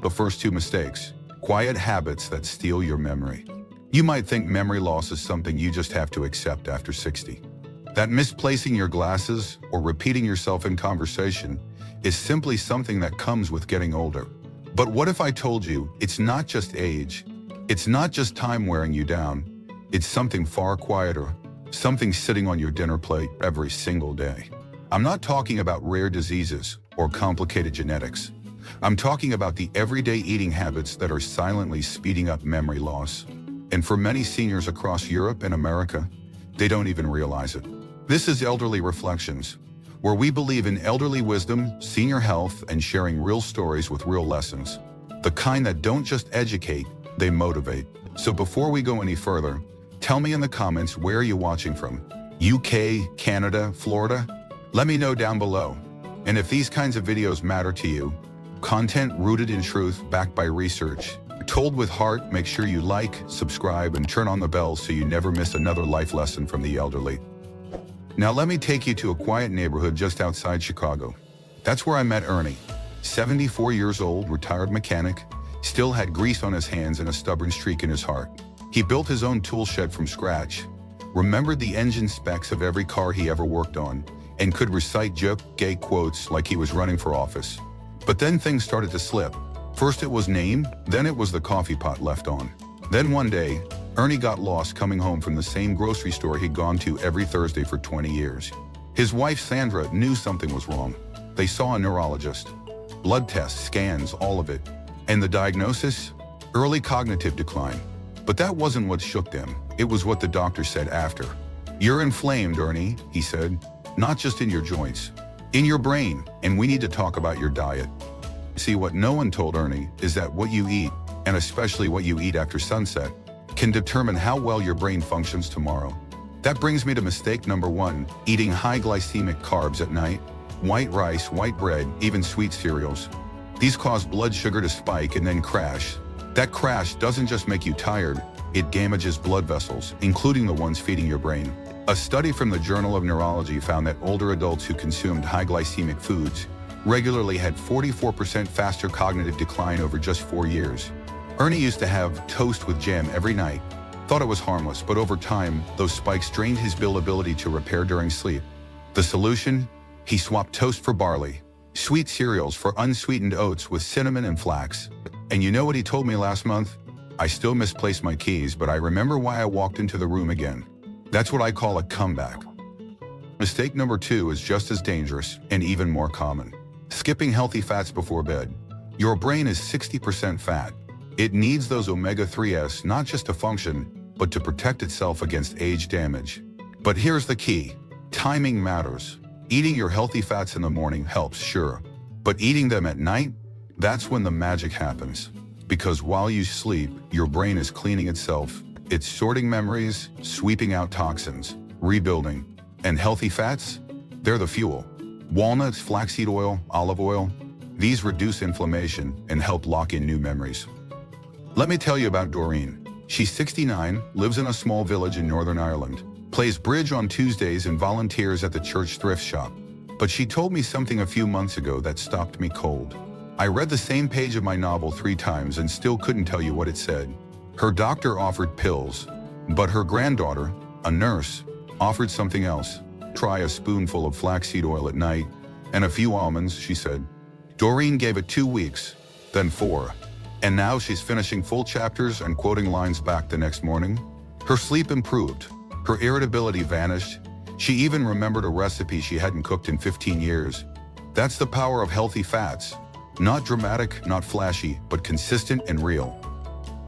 The first two mistakes. Quiet habits that steal your memory. You might think memory loss is something you just have to accept after 60. That misplacing your glasses or repeating yourself in conversation is simply something that comes with getting older. But what if I told you it's not just age, it's not just time wearing you down, it's something far quieter, something sitting on your dinner plate every single day. I'm not talking about rare diseases or complicated genetics. I'm talking about the everyday eating habits that are silently speeding up memory loss. And for many seniors across Europe and America, they don't even realize it. This is Elderly Reflections, where we believe in elderly wisdom, senior health, and sharing real stories with real lessons. The kind that don't just educate, they motivate. So before we go any further, tell me in the comments where you're watching from. UK, Canada, Florida? Let me know down below. And if these kinds of videos matter to you, content rooted in truth, backed by research, told with heart, make sure you like, subscribe, and turn on the bell so you never miss another life lesson from the elderly. Now let me take you to a quiet neighborhood just outside Chicago. That's where I met Ernie. 74 years old, retired mechanic, still had grease on his hands and a stubborn streak in his heart. He built his own tool shed from scratch, remembered the engine specs of every car he ever worked on, and could recite gay quotes like he was running for office. But then things started to slip. First it was name, then it was the coffee pot left on. Then one day, Ernie got lost coming home from the same grocery store he'd gone to every Thursday for 20 years. His wife Sandra knew something was wrong. They saw a neurologist. Blood tests, scans, all of it. And the diagnosis? Early cognitive decline. But that wasn't what shook them. It was what the doctor said after. "You're inflamed, Ernie," he said. "Not just in your joints, in your brain, and we need to talk about your diet." See, what no one told Ernie is that what you eat, and especially what you eat after sunset, can determine how well your brain functions tomorrow. That brings me to mistake number 1, eating high glycemic carbs at night. White rice, white bread, even sweet cereals. These cause blood sugar to spike and then crash. That crash doesn't just make you tired, it damages blood vessels, including the ones feeding your brain. A study from the Journal of Neurology found that older adults who consumed high glycemic foods regularly had 44% faster cognitive decline over just 4 years. Ernie used to have toast with jam every night, thought it was harmless, but over time, those spikes drained his ability to repair during sleep. The solution? He swapped toast for barley, sweet cereals for unsweetened oats with cinnamon and flax. And you know what he told me last month? "I still misplaced my keys, but I remember why I walked into the room again." That's what I call a comeback. Mistake number 2 is just as dangerous and even more common. Skipping healthy fats before bed. Your brain is 60% fat. It needs those omega-3s not just to function, but to protect itself against age damage. But here's the key. Timing matters. Eating your healthy fats in the morning helps, sure. But eating them at night? That's when the magic happens. Because while you sleep, your brain is cleaning itself. It's sorting memories, sweeping out toxins, rebuilding. And healthy fats? They're the fuel. Walnuts, flaxseed oil, olive oil, these reduce inflammation and help lock in new memories. Let me tell you about Doreen. She's 69, lives in a small village in Northern Ireland, plays bridge on Tuesdays and volunteers at the church thrift shop. But she told me something a few months ago that stopped me cold. I read the same page of my novel 3 times and still couldn't tell you what it said. Her doctor offered pills, but her granddaughter, a nurse, offered something else. Try a spoonful of flaxseed oil at night and a few almonds, she said. Doreen gave it 2 weeks, then 4. And now she's finishing full chapters and quoting lines back the next morning. Her sleep improved. Her irritability vanished. She even remembered a recipe she hadn't cooked in 15 years. That's the power of healthy fats. Not dramatic, not flashy, but consistent and real.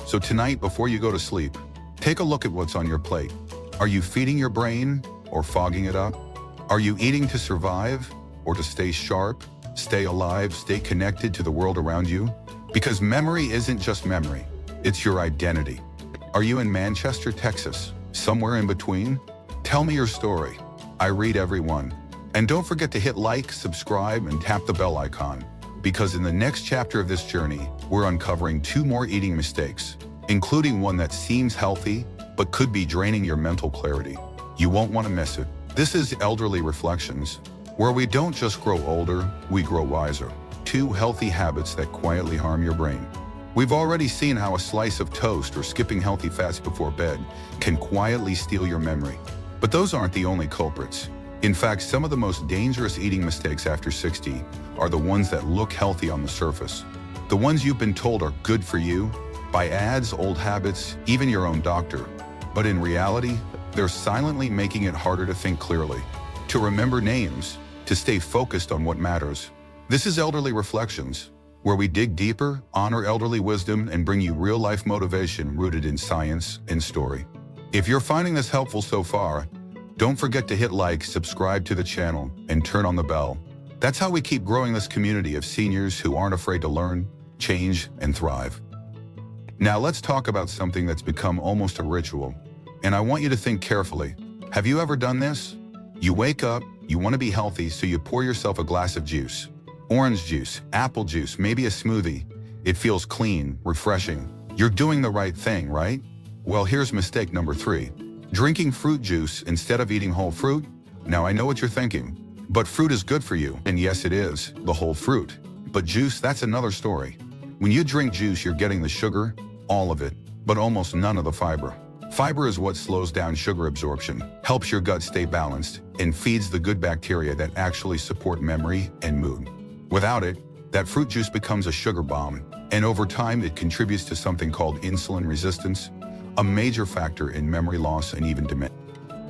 So tonight, before you go to sleep, take a look at what's on your plate. Are you feeding your brain or fogging it up? Are you eating to survive or to stay sharp, stay alive, stay connected to the world around you? Because memory isn't just memory, it's your identity. Are you in Manchester, Texas? Somewhere in between? Tell me your story. I read every one. And don't forget to hit like, subscribe, and tap the bell icon. Because in the next chapter of this journey, we're uncovering 2 more eating mistakes, including one that seems healthy, but could be draining your mental clarity. You won't want to miss it. This is Elderly Reflections, where we don't just grow older, we grow wiser. 2 healthy habits that quietly harm your brain. We've already seen how a slice of toast or skipping healthy fats before bed can quietly steal your memory. But those aren't the only culprits. In fact, some of the most dangerous eating mistakes after 60 are the ones that look healthy on the surface. The ones you've been told are good for you by ads, old habits, even your own doctor. But in reality, they're silently making it harder to think clearly, to remember names, to stay focused on what matters. This is Elderly Reflections, where we dig deeper, honor elderly wisdom, and bring you real-life motivation rooted in science and story. If you're finding this helpful so far, don't forget to hit like, subscribe to the channel, and turn on the bell. That's how we keep growing this community of seniors who aren't afraid to learn, change, and thrive. Now let's talk about something that's become almost a ritual, and I want you to think carefully. Have you ever done this? You wake up, you want to be healthy, so you pour yourself a glass of juice. Orange juice, apple juice, maybe a smoothie. It feels clean, refreshing. You're doing the right thing, right? Well, here's mistake number 3. Drinking fruit juice instead of eating whole fruit? Now I know what you're thinking, but fruit is good for you, and yes it is, the whole fruit. But juice, that's another story. When you drink juice, you're getting the sugar, all of it, but almost none of the fiber. Fiber is what slows down sugar absorption, helps your gut stay balanced, and feeds the good bacteria that actually support memory and mood. Without it, that fruit juice becomes a sugar bomb, and over time it contributes to something called insulin resistance, a major factor in memory loss and even dementia.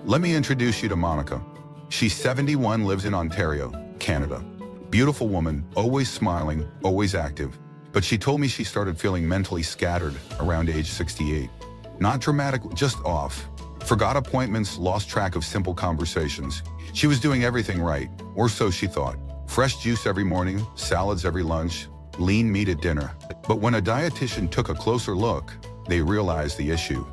Let me introduce you to Monica. She's 71, lives in Ontario, Canada. Beautiful woman, always smiling, always active. But she told me she started feeling mentally scattered around age 68. Not dramatic, just off. Forgot appointments, lost track of simple conversations. She was doing everything right, or so she thought. Fresh juice every morning, salads every lunch, lean meat at dinner. But when a dietitian took a closer look, they realized the issue.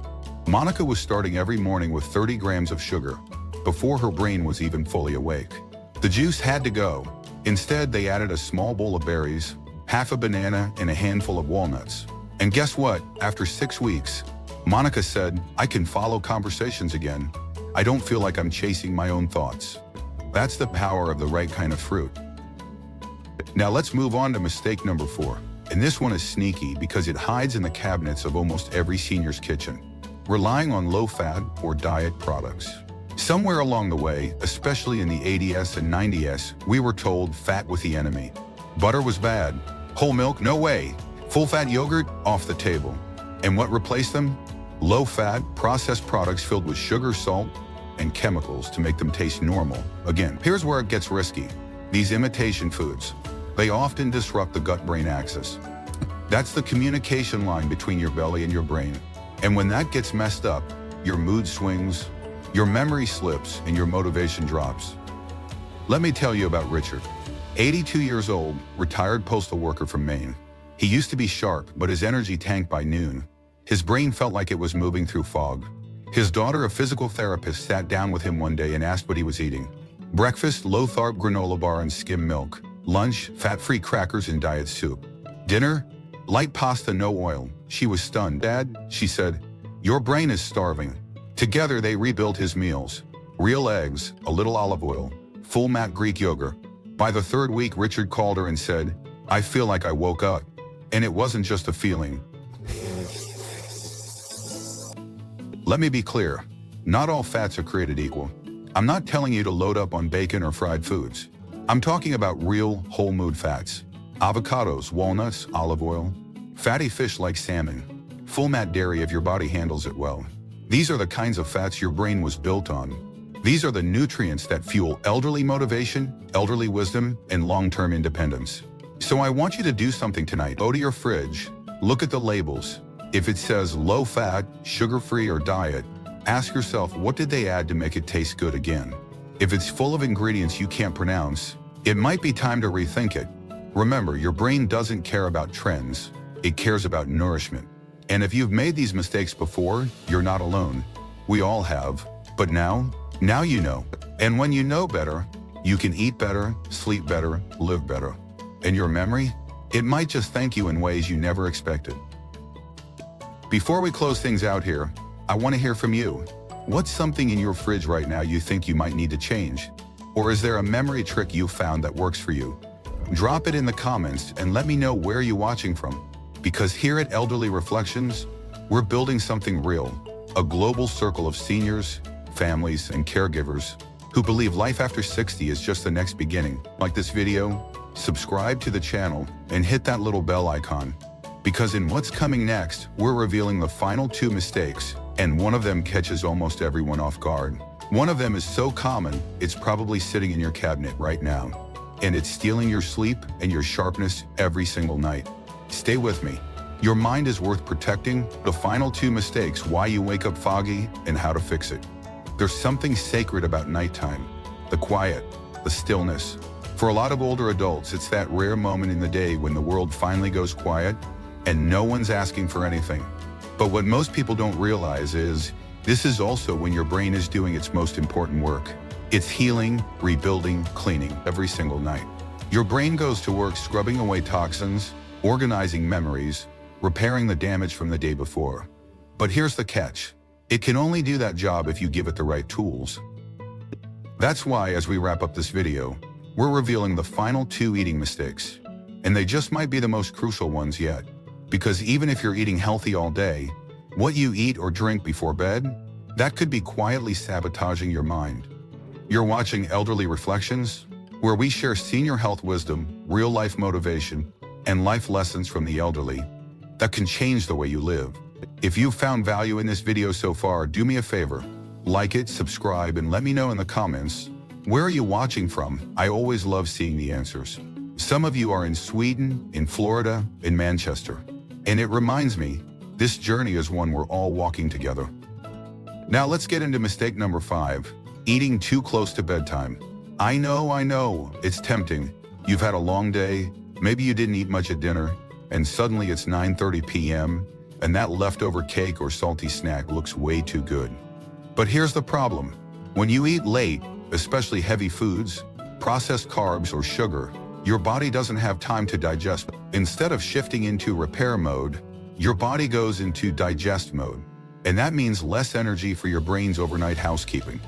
Monica was starting every morning with 30 grams of sugar, before her brain was even fully awake. The juice had to go. Instead, they added a small bowl of berries, half a banana, and a handful of walnuts. And guess what? After 6 weeks, Monica said, "I can follow conversations again. I don't feel like I'm chasing my own thoughts." That's the power of the right kind of fruit. Now let's move on to mistake number 4. And this one is sneaky because it hides in the cabinets of almost every senior's kitchen. Relying on low-fat or diet products. Somewhere along the way, especially in the 80s and 90s, we were told fat was the enemy. Butter was bad. Whole milk, no way. Full-fat yogurt, off the table. And what replaced them? Low-fat, processed products filled with sugar, salt, and chemicals to make them taste normal. Again, here's where it gets risky. These imitation foods, they often disrupt the gut-brain axis. That's the communication line between your belly and your brain. And when that gets messed up, your mood swings, your memory slips, and your motivation drops. Let me tell you about Richard. 82 years old, retired postal worker from Maine. He used to be sharp, but his energy tanked by noon. His brain felt like it was moving through fog. His daughter, a physical therapist, sat down with him one day and asked what he was eating. Breakfast, low-carb granola bar and skim milk. Lunch, fat-free crackers and diet soup. Dinner, light pasta, no oil. She was stunned. "Dad," she said, "your brain is starving." Together they rebuilt his meals. Real eggs, a little olive oil, full-mat Greek yogurt. By the 3rd week, Richard called her and said, "I feel like I woke up." And it wasn't just a feeling. Let me be clear, not all fats are created equal. I'm not telling you to load up on bacon or fried foods. I'm talking about real, whole mood fats. Avocados, walnuts, olive oil. Fatty fish like salmon. Full-mat dairy if your body handles it well. These are the kinds of fats your brain was built on. These are the nutrients that fuel elderly motivation, elderly wisdom, and long-term independence. So I want you to do something tonight. Go to your fridge, look at the labels. If it says low-fat, sugar-free, or diet, ask yourself, what did they add to make it taste good again? If it's full of ingredients you can't pronounce, it might be time to rethink it. Remember, your brain doesn't care about trends. It cares about nourishment. And if you've made these mistakes before, you're not alone. We all have. But now you know. And when you know better, you can eat better, sleep better, live better. And your memory? It might just thank you in ways you never expected. Before we close things out here, I want to hear from you. What's something in your fridge right now you think you might need to change? Or is there a memory trick you found that works for you? Drop it in the comments and let me know where you're watching from. Because here at Elderly Reflections, we're building something real, a global circle of seniors, families, and caregivers who believe life after 60 is just the next beginning. Like this video, subscribe to the channel, and hit that little bell icon. Because in what's coming next, we're revealing the final 2 mistakes, and one of them catches almost everyone off guard. One of them is so common, it's probably sitting in your cabinet right now. And it's stealing your sleep and your sharpness every single night. Stay with me. Your mind is worth protecting. The final 2 mistakes, why you wake up foggy and how to fix it. There's something sacred about nighttime. The quiet, the stillness. For a lot of older adults, it's that rare moment in the day when the world finally goes quiet and no one's asking for anything. But what most people don't realize is, this is also when your brain is doing its most important work. It's healing, rebuilding, cleaning every single night. Your brain goes to work scrubbing away toxins, organizing memories, repairing the damage from the day before. But here's the catch. It can only do that job if you give it the right tools. That's why, as we wrap up this video, we're revealing the final 2 eating mistakes. And they just might be the most crucial ones yet. Because even if you're eating healthy all day, what you eat or drink before bed, that could be quietly sabotaging your mind. You're watching Elderly Reflections, where we share senior health wisdom, real-life motivation, and life lessons from the elderly that can change the way you live. If you've found value in this video so far, do me a favor. Like it, subscribe, and let me know in the comments, where are you watching from? I always love seeing the answers. Some of you are in Sweden, in Florida, in Manchester. And it reminds me, this journey is one we're all walking together. Now let's get into mistake number 5, eating too close to bedtime. I know, it's tempting. You've had a long day, maybe you didn't eat much at dinner, and suddenly it's 9:30 p.m., and that leftover cake or salty snack looks way too good. But here's the problem. When you eat late, especially heavy foods, processed carbs or sugar, your body doesn't have time to digest. Instead of shifting into repair mode, your body goes into digest mode. And that means less energy for your brain's overnight housekeeping.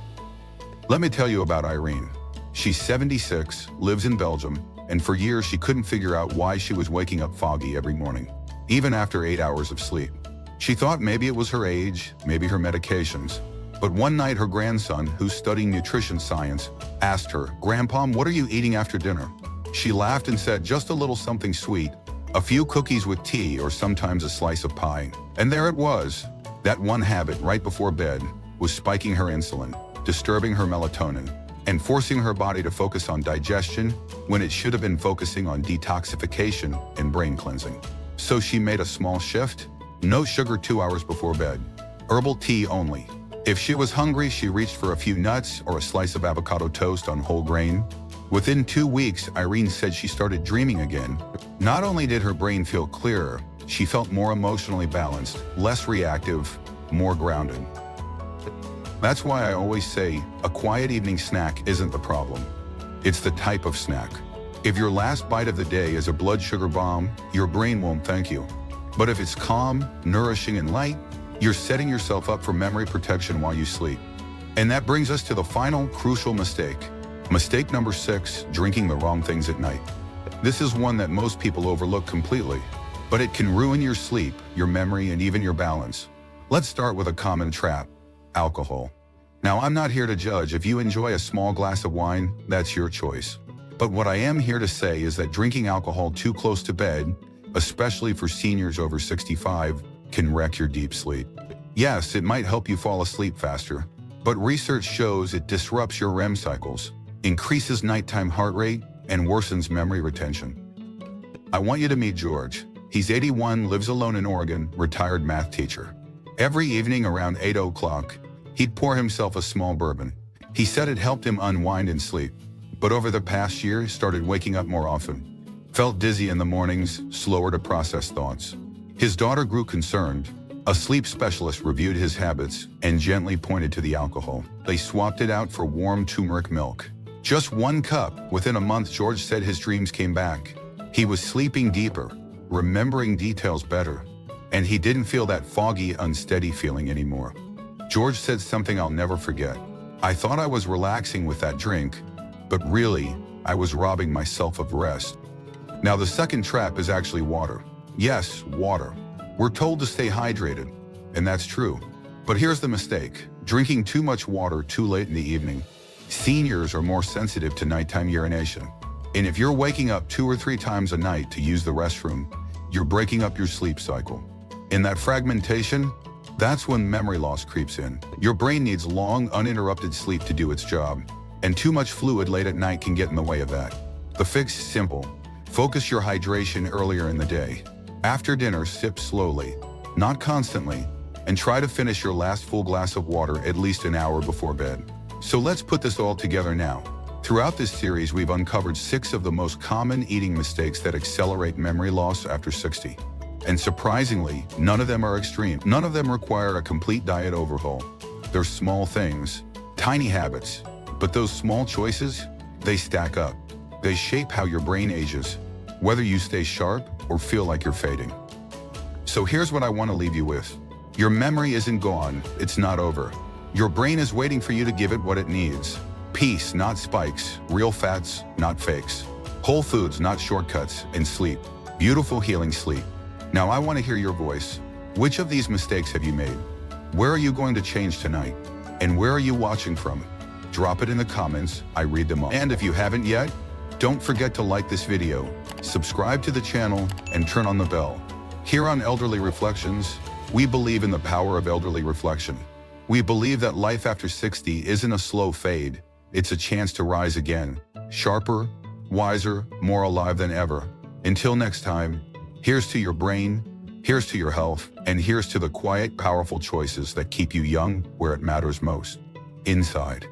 Let me tell you about Irene. She's 76, lives in Belgium, and for years she couldn't figure out why she was waking up foggy every morning, even after 8 hours of sleep. She thought maybe it was her age, maybe her medications. But one night her grandson, who's studying nutrition science, asked her, "Grandpa, what are you eating after dinner?" She laughed and said, "Just a little something sweet, a few cookies with tea or sometimes a slice of pie." And there it was. That one habit right before bed was spiking her insulin, disturbing her melatonin, and forcing her body to focus on digestion when it should have been focusing on detoxification and brain cleansing. So she made a small shift. No sugar 2 hours before bed. Herbal tea only. If she was hungry, she reached for a few nuts or a slice of avocado toast on whole grain. Within 2 weeks, Irene said she started dreaming again. Not only did her brain feel clearer, she felt more emotionally balanced, less reactive, more grounded. That's why I always say, a quiet evening snack isn't the problem. It's the type of snack. If your last bite of the day is a blood sugar bomb, your brain won't thank you. But if it's calm, nourishing, and light, you're setting yourself up for memory protection while you sleep. And that brings us to the final crucial mistake. Mistake number 6, drinking the wrong things at night. This is one that most people overlook completely, but it can ruin your sleep, your memory, and even your balance. Let's start with a common trap, alcohol. Now, I'm not here to judge. If you enjoy a small glass of wine, that's your choice. But what I am here to say is that drinking alcohol too close to bed, especially for seniors over 65, can wreck your deep sleep. Yes, it might help you fall asleep faster, but research shows it disrupts your REM cycles, increases nighttime heart rate, and worsens memory retention. I want you to meet George. He's 81, lives alone in Oregon, retired math teacher. Every evening around 8 o'clock, he'd pour himself a small bourbon. He said it helped him unwind and sleep, but over the past year, started waking up more often. Felt dizzy in the mornings, slower to process thoughts. His daughter grew concerned. A sleep specialist reviewed his habits and gently pointed to the alcohol. They swapped it out for warm turmeric milk. Just 1 cup. Within a month, George said his dreams came back. He was sleeping deeper, remembering details better, and he didn't feel that foggy, unsteady feeling anymore. George said something I'll never forget. "I thought I was relaxing with that drink, but really, I was robbing myself of rest." Now, the second trap is actually water. Yes, water. We're told to stay hydrated, and that's true. But here's the mistake: drinking too much water too late in the evening. Seniors are more sensitive to nighttime urination. And if you're waking up 2 or 3 times a night to use the restroom, you're breaking up your sleep cycle. In that fragmentation, that's when memory loss creeps in. Your brain needs long, uninterrupted sleep to do its job, and too much fluid late at night can get in the way of that. The fix is simple. Focus your hydration earlier in the day. After dinner, sip slowly, not constantly, and try to finish your last full glass of water at least an hour before bed. So let's put this all together now. Throughout this series, we've uncovered 6 of the most common eating mistakes that accelerate memory loss after 60. And surprisingly, none of them are extreme. None of them require a complete diet overhaul. They're small things, tiny habits, but those small choices, they stack up. They shape how your brain ages, whether you stay sharp or feel like you're fading. So here's what I want to leave you with. Your memory isn't gone, it's not over. Your brain is waiting for you to give it what it needs. Peace, not spikes. Real fats, not fakes. Whole foods, not shortcuts. And sleep. Beautiful healing sleep. Now I want to hear your voice. Which of these mistakes have you made? Where are you going to change tonight? And where are you watching from? Drop it in the comments. I read them all. And if you haven't yet, don't forget to like this video, subscribe to the channel, and turn on the bell. Here on Elderly Reflections, we believe in the power of elderly reflection. We believe that life after 60 isn't a slow fade. It's a chance to rise again, sharper, wiser, more alive than ever. Until next time, here's to your brain, here's to your health, and here's to the quiet, powerful choices that keep you young where it matters most. Inside.